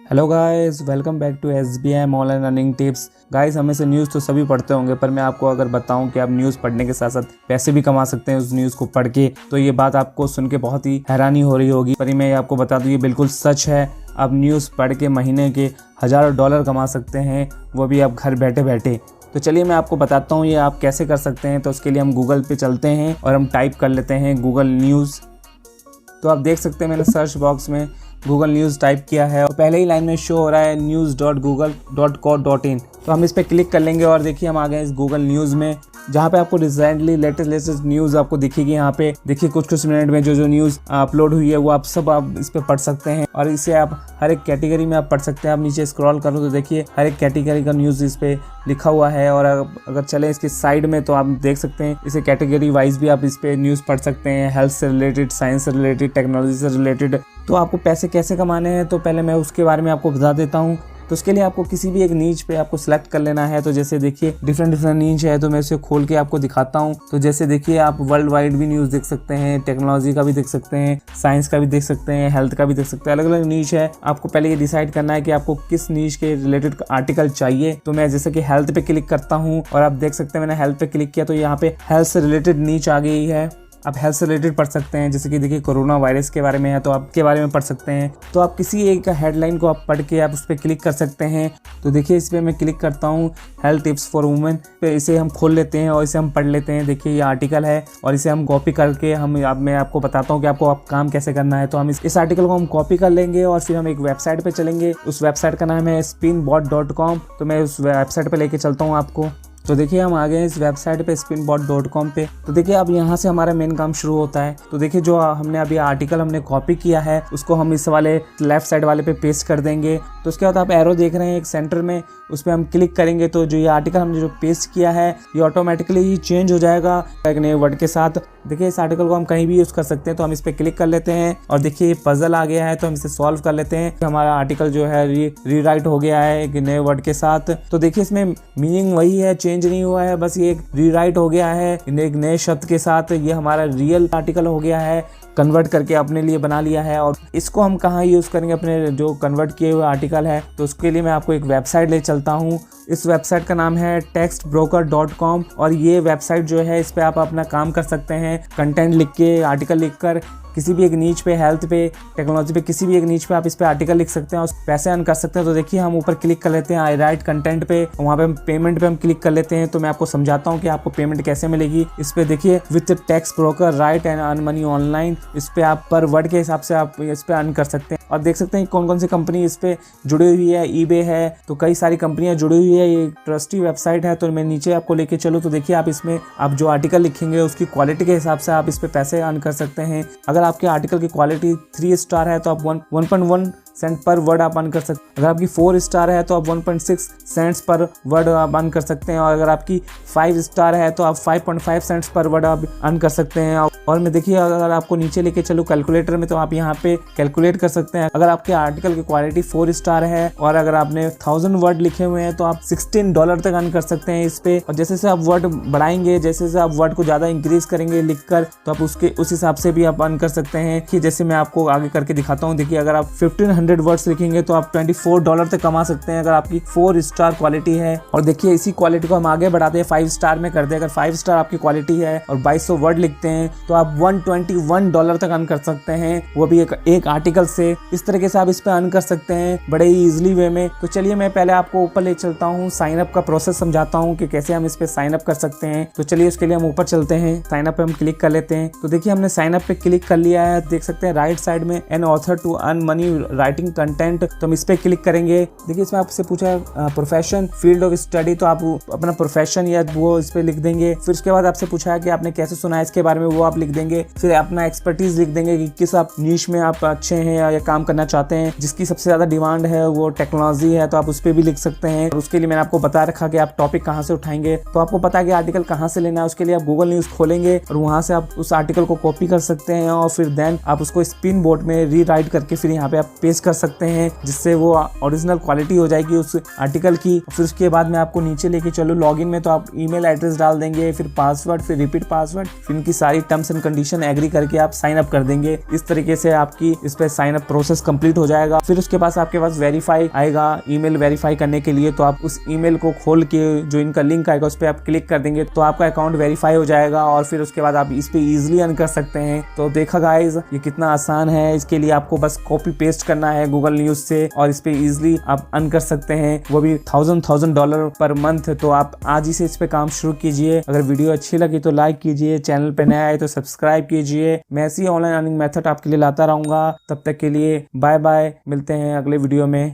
Hello guys, welcome back to SBM online earning tips. Guys, हमें से news तो सभी पढ़ते होंगे, पर मैं आपको अगर बताऊं कि आप न्यूज़ पढ़ने के साथ साथ पैसे भी कमा सकते हैं उस न्यूज़ को पढ़ के, तो ये बात आपको सुन के बहुत ही हैरानी हो रही होगी। पर मैं आपको बता दूं, ये बिल्कुल सच है। आप न्यूज़ पढ़ के महीने के हज़ारों डॉलर कमा सकते हैं, वो भी आप घर बैठे बैठे। तो चलिए मैं आपको बताता हूँ ये आप कैसे कर सकते हैं। तो उसके लिए हम गूगल पे चलते हैं और हम टाइप कर लेते हैं गूगल न्यूज़। तो आप देख सकते हैं मैंने सर्च बॉक्स में गूगल न्यूज़ टाइप किया है और पहले ही लाइन में शो हो रहा है news.google.co.in। तो हम इस पर क्लिक कर लेंगे और देखिए हम आ गए इस गूगल न्यूज़ में, जहाँ पे आपको रिसेंटली लेटेस्ट न्यूज़ आपको दिखेगी। यहाँ पे देखिए कुछ मिनट में जो न्यूज़ अपलोड हुई है वो आप इस पे पढ़ सकते हैं और इसे आप हर एक कैटेगरी में आप पढ़ सकते हैं। आप नीचे स्क्रॉल करो तो देखिए हर एक कैटेगरी का न्यूज़ इस पे लिखा हुआ है। और अगर चले इसकी साइड में तो आप देख सकते हैं इसे कैटेगरी वाइज भी आप इस पे न्यूज़ पढ़ सकते हैं, हेल्थ से रिलेटेड, साइंस से रिलेटेड, टेक्नोलॉजी से रिलेटेड। तो आपको पैसे कैसे कमाने हैं तो पहले मैं उसके बारे में आपको बता देता हूँ। तो उसके लिए आपको किसी भी एक नीच पे आपको सिलेक्ट कर लेना है। तो जैसे देखिए डिफरेंट नीच है, तो मैं इसे खोल के आपको दिखाता हूँ। तो जैसे देखिए आप वर्ल्ड वाइड भी न्यूज़ देख सकते हैं, टेक्नोलॉजी का भी देख सकते हैं, साइंस का भी देख सकते हैं, हेल्थ का भी देख सकते हैं। अलग अलग नीच है। आपको पहले ये डिसाइड करना है कि आपको किस नीच के रिलेटेड आर्टिकल चाहिए। तो मैं जैसे कि हेल्थ पे क्लिक करता हूँ और आप देख सकते हैं मैंने हेल्थ पे क्लिक किया तो यहाँ पे हेल्थ से रिलेटेड नीच आ गई है। आप हेल्थ से रिलेटेड पढ़ सकते हैं, जैसे कि देखिए कोरोना वायरस के बारे में है तो आप के बारे में पढ़ सकते हैं। तो आप किसी एक हेडलाइन को आप पढ़ के आप उस पर क्लिक कर सकते हैं। तो देखिए इस पर मैं क्लिक करता हूँ, हेल्थ टिप्स फॉर वुमेन पे इसे हम खोल लेते हैं और इसे हम पढ़ लेते हैं। देखिए ये आर्टिकल है और इसे हम कॉपी करके मैं आपको बताता हूँ कि आपको काम कैसे करना है। तो हम इस आर्टिकल को हम कॉपी कर लेंगे और फिर हम एक वेबसाइट पर चलेंगे। उस वेबसाइट का नाम है spinbot.com। तो मैं उस वेबसाइट पर लेके चलता हूँ आपको। तो देखिए हम आ गए इस वेबसाइट पे spinbot.com पे। तो देखिए अब यहाँ से हमारा मेन काम शुरू होता है। तो देखिए जो हमने अभी आर्टिकल हमने कॉपी किया है उसको हम इस वाले लेफ्ट साइड वाले पे पेस्ट कर देंगे। तो उसके बाद आप एरो देख रहे हैं एक सेंटर में, उस पर हम क्लिक करेंगे तो जो ये आर्टिकल हमने जो पेस्ट किया है ये ऑटोमेटिकली ही चेंज हो जाएगा एक नए वर्ड के साथ। देखिए इस आर्टिकल को हम कहीं भी यूज़ कर सकते हैं। तो हम इस पर क्लिक कर लेते हैं और देखिए ये पजल आ गया है तो हम इसे सॉल्व कर लेते हैं। हमारा आर्टिकल जो है रीराइट हो गया है एक नए वर्ड के साथ। तो देखिए इसमें मीनिंग वही है, चेंज नहीं हुआ है, बस ये एक रीराइट हो गया है एक नए शब्द के साथ। ये हमारा रियल आर्टिकल हो गया है, कन्वर्ट करके अपने लिए बना लिया है। और इसको हम कहाँ यूज़ करेंगे अपने जो कन्वर्ट किए हुए आर्टिकल है, तो उसके लिए मैं आपको एक वेबसाइट ले चलता हूँ। इस वेबसाइट का नाम है textbroker.com और ये वेबसाइट जो है इस पे आप अपना काम कर सकते हैं। कंटेंट लिख के, आर्टिकल लिखकर किसी भी एक नीच पे, हेल्थ पे, टेक्नोलॉजी पे, किसी भी एक नीच पे आप इस पे आर्टिकल लिख सकते हैं और पैसे अर्न कर सकते हैं। तो देखिए हम ऊपर क्लिक कर लेते हैं आई राइट कंटेंट पे, वहाँ पे हम पेमेंट पे हम क्लिक कर लेते हैं। तो मैं आपको समझाता हूँ कि आपको पेमेंट कैसे मिलेगी। इस पे देखिए with text broker right and earn money online, इस पे आप पर वर्ड के हिसाब से आप इस पे अर्न कर सकते हैं। और देख सकते हैं कौन कौन सी कंपनी इस पे जुड़ी हुई है। eBay है, तो कई सारी कंपनियां जुड़ी हुई है। ये ट्रस्टी वेबसाइट है। तो मैं नीचे आपको लेके चलूँ तो देखिए आप इसमें आप जो आर्टिकल लिखेंगे उसकी क्वालिटी के हिसाब से आप इस पे पैसे अर्न कर सकते हैं। अगर आपके आर्टिकल की क्वालिटी 3 स्टार है तो आप 1.1 सेंट पर वर्ड आप अर्न कर सकते हैं। अगर आपकी 4 स्टार है तो आप 1.6 सेंट्स पर वर्ड आप अर्न कर सकते हैं। और अगर आपकी 5 स्टार है तो आप 5.5 सेंट्स पर वर्ड आप अर्न कर सकते हैं। और मैं देखिए अगर आपको नीचे लेके चलूँ कैलकुलेटर में तो आप यहाँ पे कैलकुलेट कर सकते हैं। अगर आपके आर्टिकल की क्वालिटी 4 स्टार है और अगर आपने 1000 वर्ड लिखे हुए हैं तो आप $16 तक अर्न कर सकते हैं इस पे। और जैसे आप वर्ड बढ़ाएंगे, जैसे आप वर्ड को ज़्यादा इंक्रीज करेंगे लिखकर, तो आप उस हिसाब से भी आप अर्न कर सकते हैं। कि जैसे मैं आपको आगे करके दिखाता हूँ। देखिए अगर आप 1500 वर्ड्स लिखेंगे तो आप $24 तक कमा सकते हैं अगर आपकी 4 स्टार क्वालिटी है। और देखिए इसी क्वालिटी को हम आगे बढ़ाते हैं, 5 स्टार में करते हैं। अगर 5 स्टार आपकी क्वालिटी है और 2200 वर्ड लिखते हैं तो आप $121 तक अर्न कर सकते हैं, वो भी एक आर्टिकल से। इस तरीके से आप इस पे अर्न कर सकते हैं बड़े ही इजीली वे में। तो चलिए मैं पहले आपको ऊपर ले चलता हूँ, साइन अप का प्रोसेस समझाता हूँ कि कैसे हम इस पे साइन अप कर सकते हैं। तो चलिए उसके लिए हम ऊपर चलते हैं, साइन अप पे हम क्लिक कर लेते हैं। तो देखिए हमने साइन अप पे क्लिक कर लिया है। देख सकते हैं राइट साइड में an author to earn money writing content, तो हम इस पे क्लिक करेंगे। देखिए इसमें आपसे पूछा प्रोफेशन, फील्ड ऑफ स्टडी, तो आप अपना प्रोफेशन या वो इस पे लिख देंगे। फिर उसके बाद आपसे पूछा है कि आपने कैसे सुना है इसके बारे में, वो आप लिख देंगे। फिर अपना एक्सपर्टीज लिख देंगे कि किस आप नीश में आप अच्छे हैं या काम करना चाहते हैं। जिसकी सबसे ज्यादा डिमांड है वो टेक्नोलॉजी है तो आप उस पर भी लिख सकते हैं। और उसके लिए मैंने आपको बता रखा कि आप टॉपिक कहाँ से उठाएंगे। तो आपको पता है कि आर्टिकल कहाँ से लेना है। उसके लिए आप गूगल न्यूज खोलेंगे और वहां से आप उस आर्टिकल को कॉपी कर सकते हैं और फिर देन आप उसको स्पिन बोट में रीराइट करके फिर यहाँ पे आप पेस्ट कर सकते हैं, जिससे वो ओरिजिनल क्वालिटी हो जाएगी उस आर्टिकल की। फिर उसके बाद मैं आपको नीचे लेके चलो लॉगिन में, तो आप ईमेल एड्रेस डाल देंगे, फिर पासवर्ड, फिर रिपीट पासवर्ड, फिर इनकी सारी टर्म्स एंड कंडीशन एग्री करके आप साइन अप कर देंगे। इस तरीके से आपकी इस पे साइन अप प्रोसेस कंप्लीट हो जाएगा। फिर उसके पास आपके पास वेरीफाई आएगा ईमेल वेरीफाई करने के लिए, तो आप उस ईमेल को खोल के जो इनका लिंक आएगा उस पर आप क्लिक कर देंगे तो आपका अकाउंट वेरीफाई हो जाएगा और फिर उसके बाद आप इस पे इजीली अर्न कर सकते हैं। तो देखा गाइस ये कितना आसान है। इसके लिए आपको बस कॉपी पेस्ट करना है गूगल न्यूज से और इस पे इजीली आप अर्न कर सकते हैं, वो भी $1000 पर मंथ। तो आप आज ही से इस पे काम शुरू कीजिए। अगर वीडियो अच्छी लगी तो लाइक कीजिए, चैनल पे नया है तो सब्सक्राइब कीजिए। मैं ऐसी ऑनलाइन अर्निंग मेथड आपके लिए लाता रहूंगा। तब तक के लिए बाय बाय, मिलते हैं अगले वीडियो में।